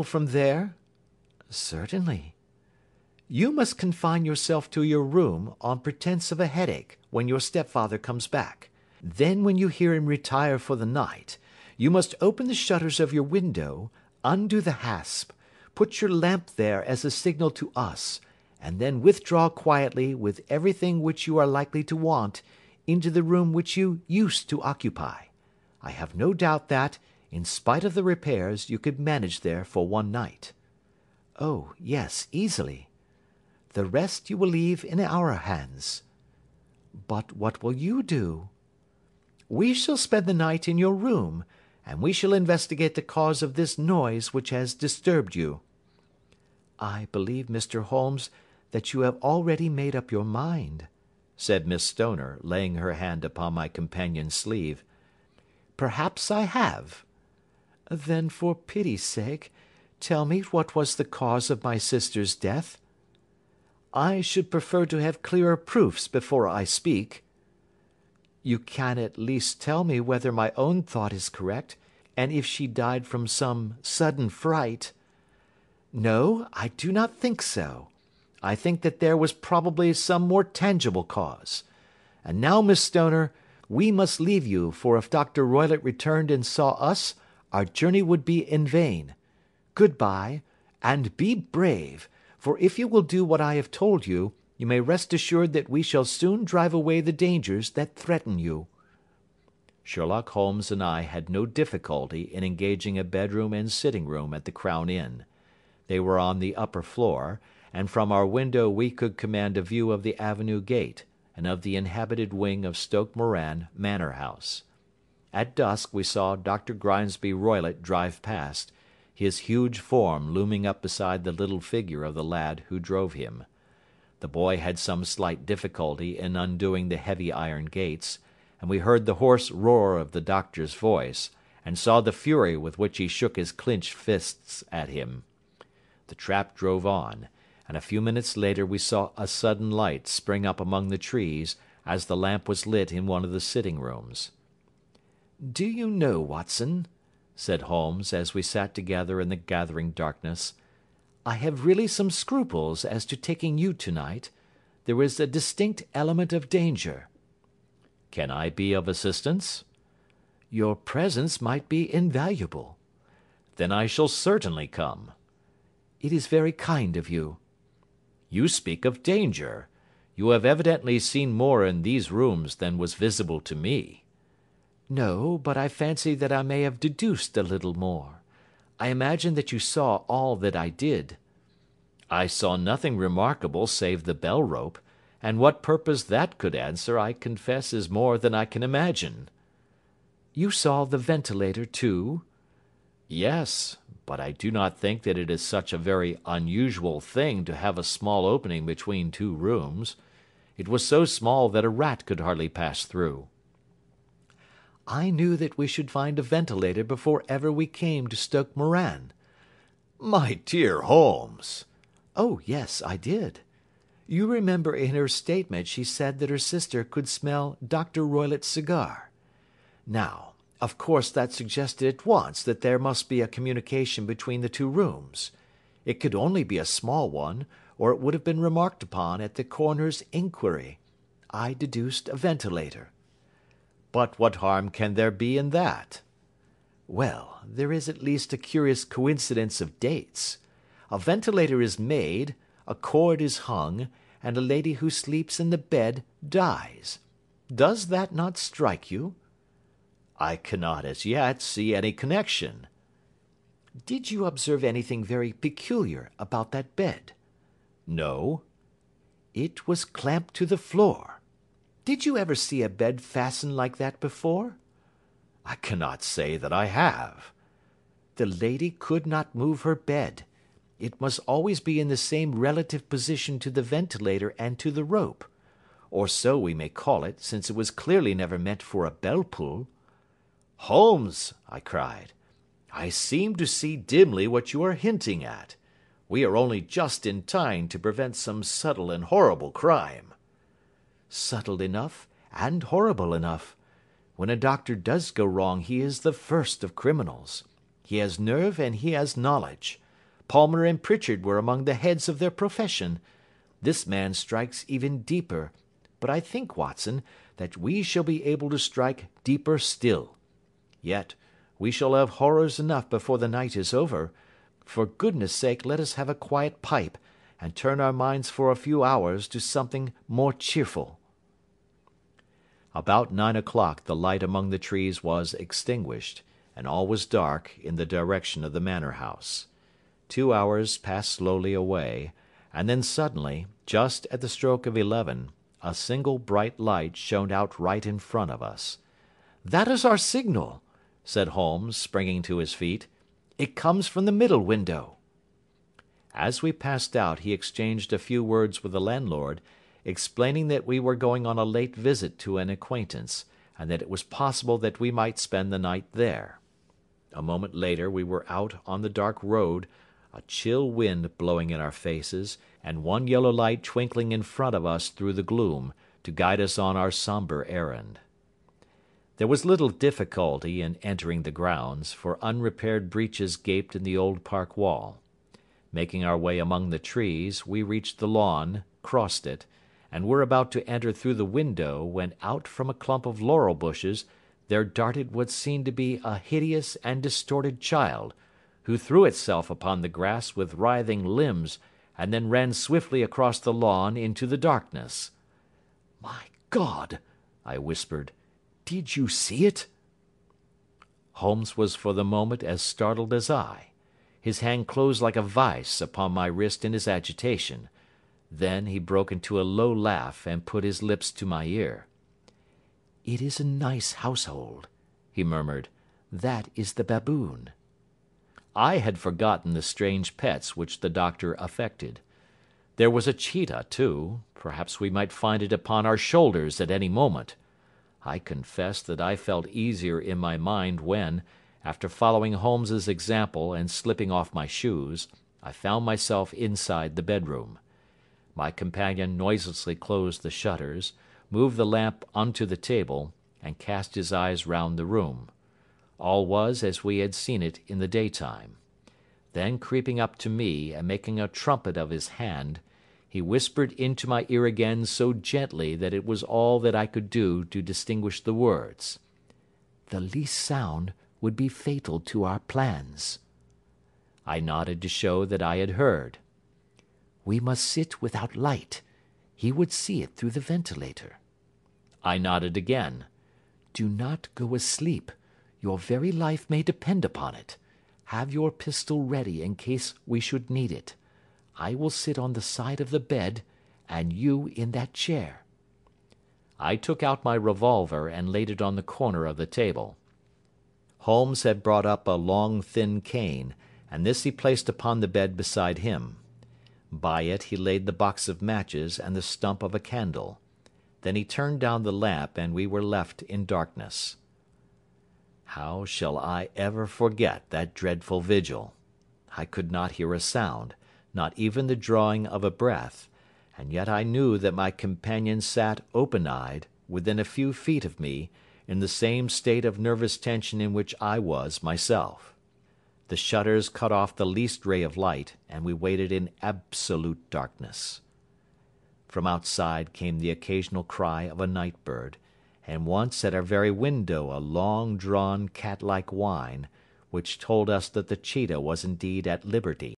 from there? Certainly. You must confine yourself to your room on pretence of a headache when your stepfather comes back. Then when you hear him retire for the night, you must open the shutters of your window, undo the hasp, put your lamp there as a signal to us, and then withdraw quietly with everything which you are likely to want into the room which you used to occupy. I have no doubt that, in spite of the repairs, you could manage there for one night. Oh, yes, easily. The rest you will leave in our hands. But what will you do? We shall spend the night in your room, and we shall investigate the cause of this noise which has disturbed you. I believe, Mr. Holmes, that you have already made up your mind, said Miss Stoner, laying her hand upon my companion's sleeve. Perhaps I have. Then, for pity's sake, tell me what was the cause of my sister's death. I should prefer to have clearer proofs before I speak. You can at least tell me whether my own thought is correct, and if she died from some sudden fright. No, I do not think so. I think that there was probably some more tangible cause. And now, Miss Stoner, we must leave you, for if Dr. Roylott returned and saw us, our journey would be in vain. Good-bye, and be brave, for if you will do what I have told you, you may rest assured that we shall soon drive away the dangers that threaten you. Sherlock Holmes and I had no difficulty in engaging a bedroom and sitting-room at the Crown Inn. They were on the upper floor, and from our window we could command a view of the avenue gate, and of the inhabited wing of Stoke Moran Manor House. At dusk we saw Dr. Grimesby Roylott drive past, his huge form looming up beside the little figure of the lad who drove him. The boy had some slight difficulty in undoing the heavy iron gates, and we heard the hoarse roar of the doctor's voice, and saw the fury with which he shook his clenched fists at him. The trap drove on, and a few minutes later we saw a sudden light spring up among the trees as the lamp was lit in one of the sitting-rooms. "Do you know, Watson," said Holmes, as we sat together in the gathering darkness, "I have really some scruples as to taking you tonight. There is a distinct element of danger." "Can I be of assistance?" "Your presence might be invaluable." "Then I shall certainly come." "It is very kind of you." "You speak of danger. You have evidently seen more in these rooms than was visible to me." "No, but I fancy that I may have deduced a little more. I imagine that you saw all that I did." "I saw nothing remarkable save the bell rope, and what purpose that could answer I confess is more than I can imagine." "You saw the ventilator too?" "Yes, but I do not think that it is such a very unusual thing to have a small opening between two rooms. It was so small that a rat could hardly pass through." "I knew that we should find a ventilator before ever we came to Stoke Moran." "My dear Holmes!" "Oh, yes, I did. You remember in her statement she said that her sister could smell Dr. Roylott's cigar. Now, of course that suggested at once that there must be a communication between the two rooms. It could only be a small one, or it would have been remarked upon at the coroner's inquiry. I deduced a ventilator." "But what harm can there be in that?" "Well, there is at least a curious coincidence of dates. A ventilator is made, a cord is hung, and a lady who sleeps in the bed dies. Does that not strike you?" "I cannot as yet see any connection." "Did you observe anything very peculiar about that bed?" "No." "It was clamped to the floor. Did you ever see a bed fastened like that before?" "I cannot say that I have." "The lady could not move her bed. It must always be in the same relative position to the ventilator and to the rope. Or so we may call it, since it was clearly never meant for a bell pull." "Holmes," I cried, "I seem to see dimly what you are hinting at. We are only just in time to prevent some subtle and horrible crime." "Subtle enough, and horrible enough. When a doctor does go wrong he is the first of criminals. He has nerve and he has knowledge. Palmer and Pritchard were among the heads of their profession. This man strikes even deeper, but I think, Watson, that we shall be able to strike deeper still. Yet we shall have horrors enough before the night is over. For goodness' sake, let us have a quiet pipe, and turn our minds for a few hours to something more cheerful." About 9 o'clock the light among the trees was extinguished, and all was dark in the direction of the manor house. 2 hours passed slowly away, and then suddenly, just at the stroke of 11, a single bright light shone out right in front of us. "That is our signal," said Holmes, springing to his feet. "It comes from the middle window." As we passed out he exchanged a few words with the landlord, explaining that we were going on a late visit to an acquaintance, and that it was possible that we might spend the night there. A moment later we were out on the dark road, a chill wind blowing in our faces, and one yellow light twinkling in front of us through the gloom, to guide us on our sombre errand. There was little difficulty in entering the grounds, for unrepaired breaches gaped in the old park wall. Making our way among the trees, we reached the lawn, crossed it, and were about to enter through the window, when out from a clump of laurel bushes there darted what seemed to be a hideous and distorted child, who threw itself upon the grass with writhing limbs, and then ran swiftly across the lawn into the darkness. "My God!" I whispered. "Did you see it?" Holmes was for the moment as startled as I. His hand closed like a vice upon my wrist in his agitation. Then he broke into a low laugh and put his lips to my ear. "It is a nice household," he murmured. "That is the baboon." I had forgotten the strange pets which the doctor affected. There was a cheetah, too. Perhaps we might find it upon our shoulders at any moment. I confess that I felt easier in my mind when, after following Holmes's example and slipping off my shoes, I found myself inside the bedroom. My companion noiselessly closed the shutters, moved the lamp onto the table, and cast his eyes round the room. All was as we had seen it in the daytime. Then, creeping up to me and making a trumpet of his hand, he whispered into my ear again so gently that it was all that I could do to distinguish the words. "The least sound would be fatal to our plans." I nodded to show that I had heard. "We must sit without light. He would see it through the ventilator." I nodded again. "Do not go asleep. Your very life may depend upon it. Have your pistol ready in case we should need it. I will sit on the side of the bed, and you in that chair." I took out my revolver and laid it on the corner of the table. Holmes had brought up a long thin cane, and this he placed upon the bed beside him. By it he laid the box of matches and the stump of a candle. Then he turned down the lamp, and we were left in darkness. How shall I ever forget that dreadful vigil? I could not hear a sound, not even the drawing of a breath, and yet I knew that my companion sat open-eyed, within a few feet of me, in the same state of nervous tension in which I was myself. The shutters cut off the least ray of light, and we waited in absolute darkness. From outside came the occasional cry of a night bird, and once at our very window a long-drawn cat-like whine, which told us that the cheetah was indeed at liberty.